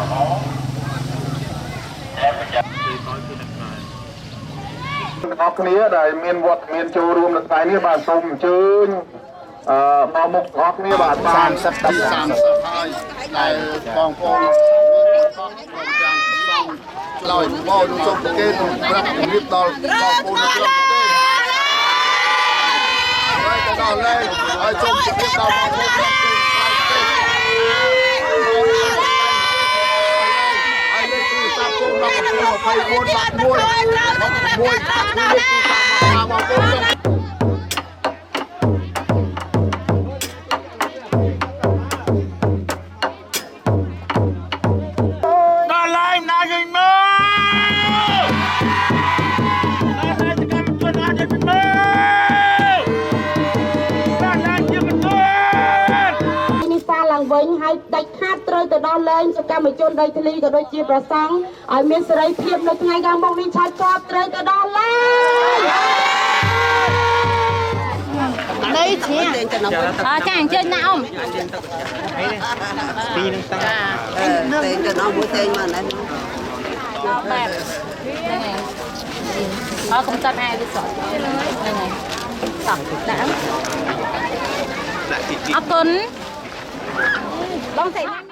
ออกนี้ได้เมียนวัดเมียนโจรวมในไทยนี่บาทส้มเชิญมามุกออกนี้บาทบานสัตว์สามได้กองพงลอยบ่อดูส้มเกณฑ์รับรีบตอลกองปูนเกณฑ์ไล่จะนอนเลยไอ้ส้มจะเก็บดาวมาพูดกันไอ้เล็กคือซับส้มเราก็พูดไฟโคตรบัดมวยมวยคือมาพูดกันវិញហើយដាច់ខាតត្រូវទៅដល់លែងសកម្មជនដីធ្លីក៏ដូចជាប្រសង់ឲ្យមានសេរីភាពនៅថ្ងៃខាងមុខនេះឆាត់ចប់ត្រូវទៅដល់លែងដីឈៀងចាអញ្ជើញណាអ៊ំពីនឹងតាតែទៅដល់មួយតែមកណាដល់បែបហ្នឹងហើយអើកុំតាត់ឲ្យវាសក់ហ្នឹងហើយតោះដាក់អរគុណបងស្រី